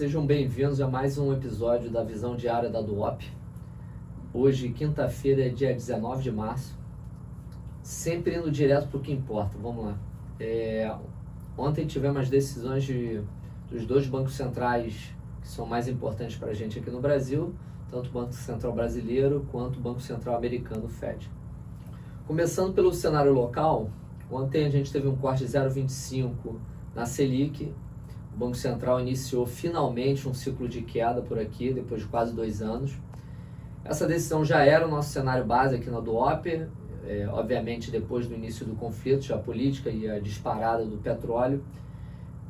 Sejam bem-vindos a mais um episódio da Visão Diária da Duop. Hoje, quinta-feira, é dia 19 de março. Sempre indo direto para o que importa. Vamos lá. Ontem tivemos as decisões dos dois bancos centrais que são mais importantes para a gente aqui no Brasil, tanto o Banco Central Brasileiro quanto o Banco Central Americano, o Fed. Começando pelo cenário local, ontem a gente teve um corte de 0,25 na Selic. O Banco Central iniciou finalmente um ciclo de queda por aqui, depois de quase 2 anos. Essa decisão já era o nosso cenário base aqui na Duop, obviamente depois do início do conflito, a política e a disparada do petróleo.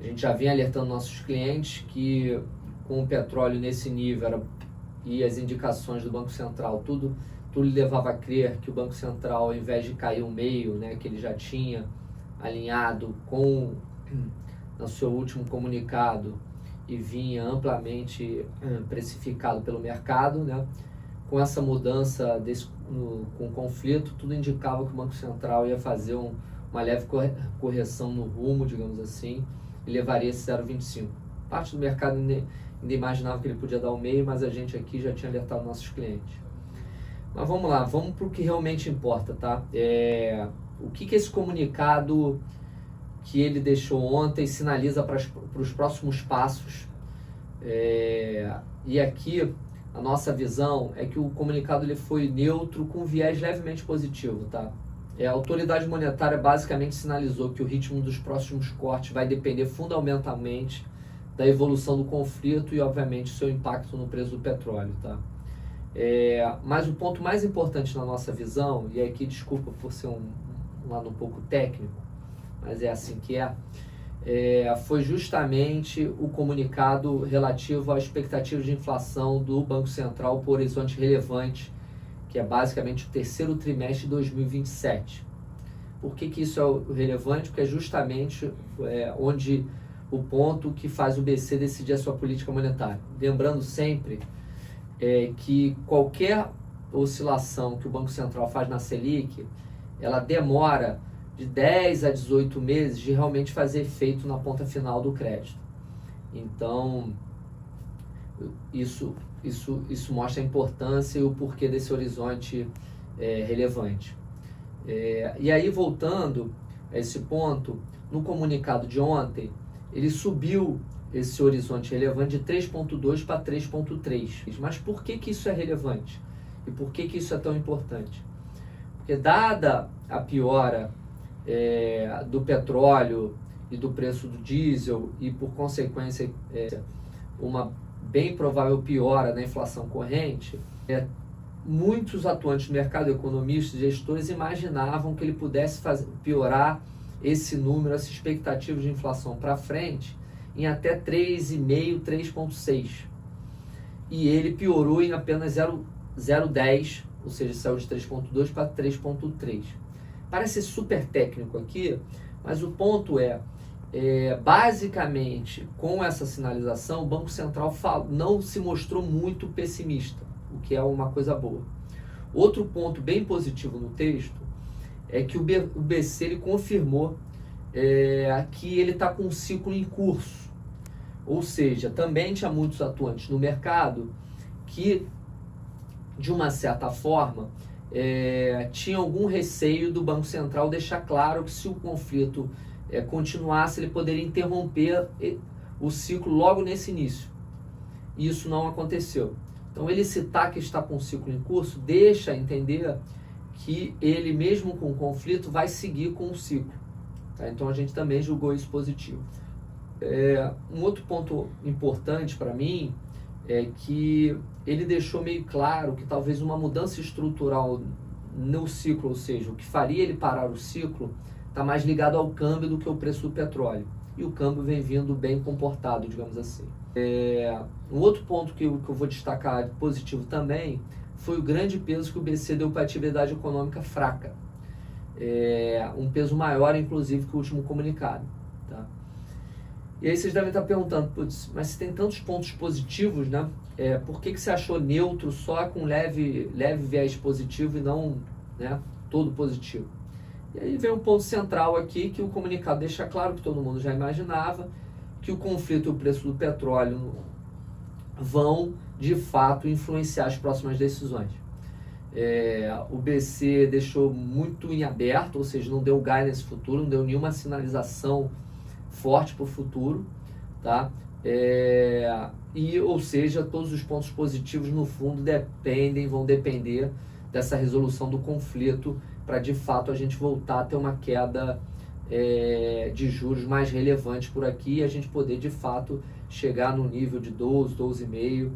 A gente já vinha alertando nossos clientes que com o petróleo nesse nível e as indicações do Banco Central, tudo levava a crer que o Banco Central, ao invés de cair 1,5, que ele já tinha alinhado com no seu último comunicado e vinha amplamente precificado pelo mercado, com essa mudança com o conflito, tudo indicava que o Banco Central ia fazer uma leve correção no rumo, digamos assim, e levaria esse 0,25. Parte do mercado ainda imaginava que ele podia dar 1,5, mas a gente aqui já tinha alertado nossos clientes. Mas vamos lá, vamos para o que realmente importa, tá? O que esse comunicado que ele deixou ontem sinaliza para os próximos passos. E aqui a nossa visão é que o comunicado ele foi neutro com viés levemente positivo, tá? A autoridade monetária basicamente sinalizou que o ritmo dos próximos cortes vai depender fundamentalmente da evolução do conflito e, obviamente, seu impacto no preço do petróleo, tá? Mas o ponto mais importante na nossa visão, e aqui desculpa por ser um lado um pouco técnico, mas é assim que foi justamente o comunicado relativo à expectativa de inflação do Banco Central por horizonte relevante, que é basicamente o terceiro trimestre de 2027. Por que isso é relevante? Porque é justamente onde o ponto que faz o BC decidir a sua política monetária. Lembrando sempre que qualquer oscilação que o Banco Central faz na Selic, ela demora de 10 a 18 meses de realmente fazer efeito na ponta final do crédito. Então, isso mostra a importância e o porquê desse horizonte relevante. E aí, voltando a esse ponto, no comunicado de ontem, ele subiu esse horizonte relevante de 3,2 para 3,3. Mas por que isso é relevante? E por que isso é tão importante? Porque dada a piora do petróleo e do preço do diesel e, por consequência, uma bem provável piora na inflação corrente, muitos atuantes do mercado, economistas e gestores, imaginavam que ele pudesse piorar esse número, essa expectativa de inflação para frente, em até 3,5, 3,6. E ele piorou em apenas 0,10, ou seja, saiu de 3,2 para 3,3. Parece super técnico aqui, mas o ponto basicamente, com essa sinalização, o Banco Central não se mostrou muito pessimista, o que é uma coisa boa. Outro ponto bem positivo no texto é que o BC ele confirmou que ele está com um ciclo em curso. Ou seja, também tinha muitos atuantes no mercado que, de uma certa forma, tinha algum receio do Banco Central deixar claro que se o conflito continuasse, ele poderia interromper o ciclo logo nesse início. E isso não aconteceu. Então, ele citar que está com um ciclo em curso deixa entender que ele, mesmo com o conflito, vai seguir com o ciclo. Tá? Então, a gente também julgou isso positivo. Um outro ponto importante para mim é que ele deixou meio claro que talvez uma mudança estrutural no ciclo, ou seja, o que faria ele parar o ciclo, está mais ligado ao câmbio do que ao preço do petróleo. E o câmbio vem vindo bem comportado, digamos assim. Um outro ponto que eu vou destacar positivo também foi o grande peso que o BC deu para a atividade econômica fraca. Um peso maior, inclusive, que o último comunicado. Tá? E aí vocês devem estar perguntando, putz, mas se tem tantos pontos positivos, por que você achou neutro só com leve viés positivo e não todo positivo? E aí vem um ponto central aqui que o comunicado deixa claro, que todo mundo já imaginava, que o conflito e o preço do petróleo vão de fato influenciar as próximas decisões. O BC deixou muito em aberto, ou seja, não deu guidance futuro, não deu nenhuma sinalização forte para o futuro, tá? Ou seja, todos os pontos positivos no fundo vão depender dessa resolução do conflito para de fato a gente voltar a ter uma queda de juros mais relevante por aqui e a gente poder de fato chegar no nível de 12, 12,5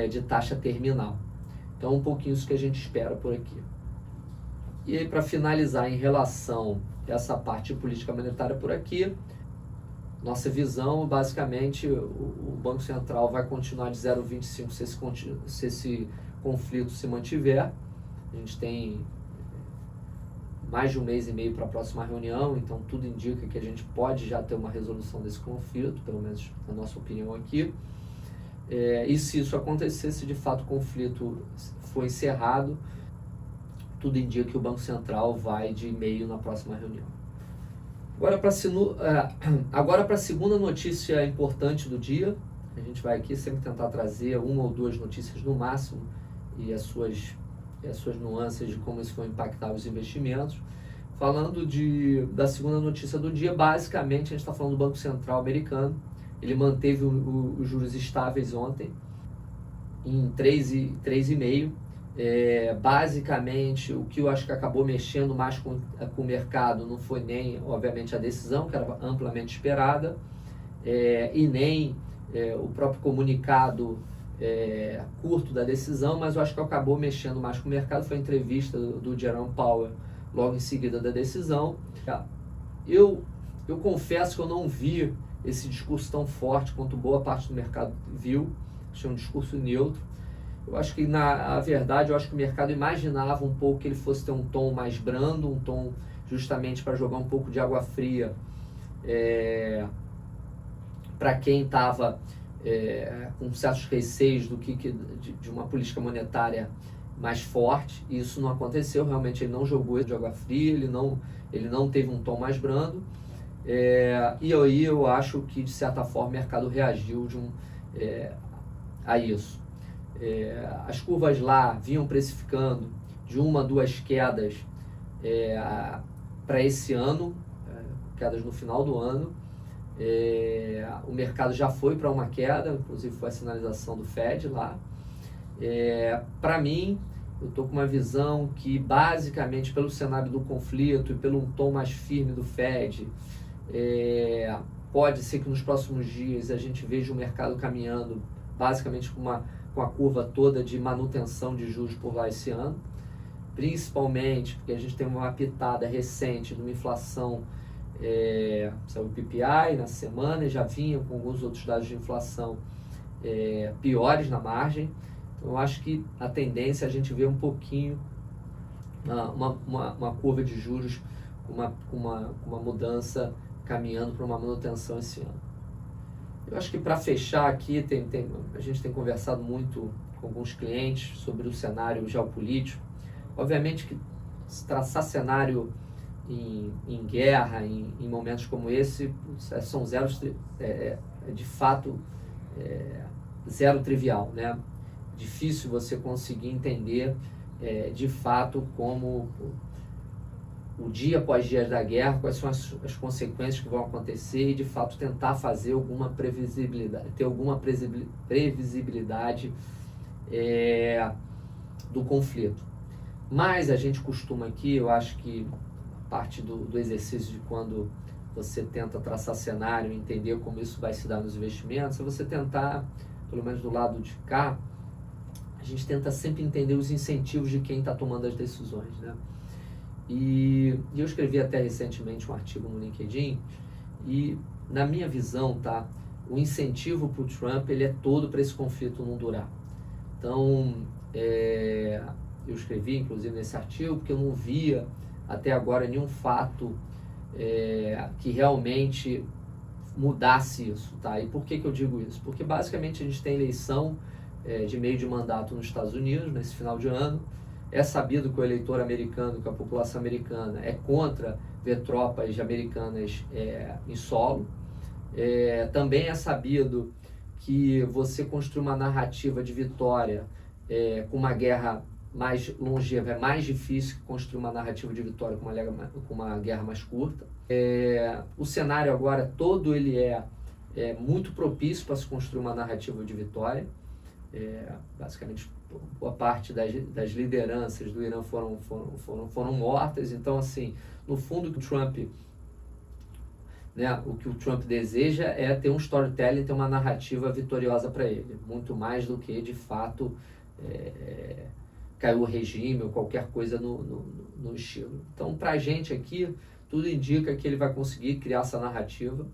de taxa terminal. Então, um pouquinho isso que a gente espera por aqui. E aí, para finalizar, em relação a essa parte de política monetária por aqui, nossa visão, basicamente, o Banco Central vai continuar de 0,25 se esse conflito se mantiver. A gente tem mais de 1 mês e meio para a próxima reunião, então tudo indica que a gente pode já ter uma resolução desse conflito, pelo menos na nossa opinião aqui. E se isso acontecer, se de fato o conflito for encerrado, tudo indica que o Banco Central vai de meio na próxima reunião. Agora para a segunda notícia importante do dia, a gente vai aqui sempre tentar trazer 1 ou 2 notícias no máximo e as suas nuances de como isso vai impactar os investimentos. Falando da segunda notícia do dia, basicamente a gente está falando do Banco Central americano. Ele manteve os juros estáveis ontem em 3,5. Basicamente, o que eu acho que acabou mexendo mais com o mercado não foi nem, obviamente, a decisão, que era amplamente esperada, e nem o próprio comunicado curto da decisão, mas eu acho que acabou mexendo mais com o mercado foi a entrevista do Jerome Powell logo em seguida da decisão. Eu confesso que eu não vi esse discurso tão forte quanto boa parte do mercado viu. Achei um discurso neutro. Eu acho que, na verdade, eu acho que o mercado imaginava um pouco que ele fosse ter um tom mais brando, um tom justamente para jogar um pouco de água fria para quem estava com certos receios de uma política monetária mais forte. E isso não aconteceu, realmente ele não jogou de água fria, ele não teve um tom mais brando. E aí eu acho que, de certa forma, o mercado reagiu a isso. As curvas lá vinham precificando de 1 a 2 quedas para esse ano, quedas no final do ano. O mercado já foi para uma queda, inclusive foi a sinalização do Fed lá. Para mim, eu estou com uma visão que, basicamente, pelo cenário do conflito e pelo tom mais firme do Fed, pode ser que nos próximos dias a gente veja o mercado caminhando basicamente com a curva toda de manutenção de juros por lá esse ano, principalmente porque a gente tem uma pitada recente de uma inflação, saiu o PPI na semana e já vinha com alguns outros dados de inflação piores na margem. Então eu acho que a tendência é a gente ver um pouquinho uma curva de juros com uma mudança caminhando para uma manutenção esse ano. Eu acho que, para fechar aqui, a gente tem conversado muito com alguns clientes sobre o cenário geopolítico. Obviamente que traçar cenário em guerra, em momentos como esse, são de fato zero trivial, né? Difícil você conseguir entender de fato como o dia após dia da guerra, quais são as consequências que vão acontecer e de fato tentar fazer alguma previsibilidade, ter alguma previsibilidade do conflito. Mas a gente costuma aqui, eu acho que parte do exercício de quando você tenta traçar cenário, entender como isso vai se dar nos investimentos, é você tentar, pelo menos do lado de cá, a gente tenta sempre entender os incentivos de quem está tomando as decisões, né? E eu escrevi até recentemente um artigo no LinkedIn e, na minha visão, o incentivo para o Trump ele é todo para esse conflito não durar. Então, eu escrevi, inclusive, nesse artigo, porque eu não via até agora nenhum fato que realmente mudasse isso, tá? E por que eu digo isso? Porque, basicamente, a gente tem eleição de meio de mandato nos Estados Unidos, nesse final de ano. É sabido que o eleitor americano, que a população americana é contra ver tropas americanas em solo. Também é sabido que você construir uma narrativa de vitória com uma guerra mais longeva é mais difícil que construir uma narrativa de vitória com uma guerra mais curta. O cenário agora todo ele é muito propício para se construir uma narrativa de vitória. Basicamente, boa parte das lideranças do Irã foram mortas. Então, assim, no fundo, o que o Trump deseja é ter um storytelling, ter uma narrativa vitoriosa para ele, muito mais do que, de fato, caiu o regime ou qualquer coisa no estilo. Então, para a gente aqui, tudo indica que ele vai conseguir criar essa narrativa.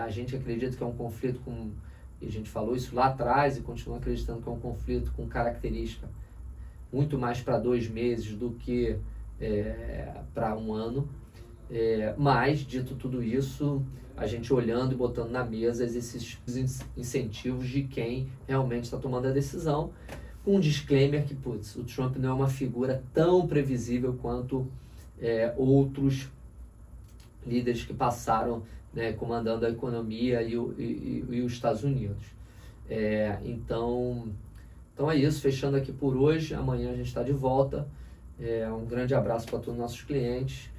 A gente acredita que é um conflito e a gente falou isso lá atrás e continua acreditando que é um conflito com característica muito mais para 2 meses do que para 1 ano. Mas, dito tudo isso, a gente olhando e botando na mesa esses incentivos de quem realmente está tomando a decisão, com um disclaimer que, o Trump não é uma figura tão previsível quanto outros líderes que passaram, comandando a economia e os Estados Unidos. Então é isso, fechando aqui por hoje. Amanhã a gente está de volta. Um grande abraço para todos os nossos clientes.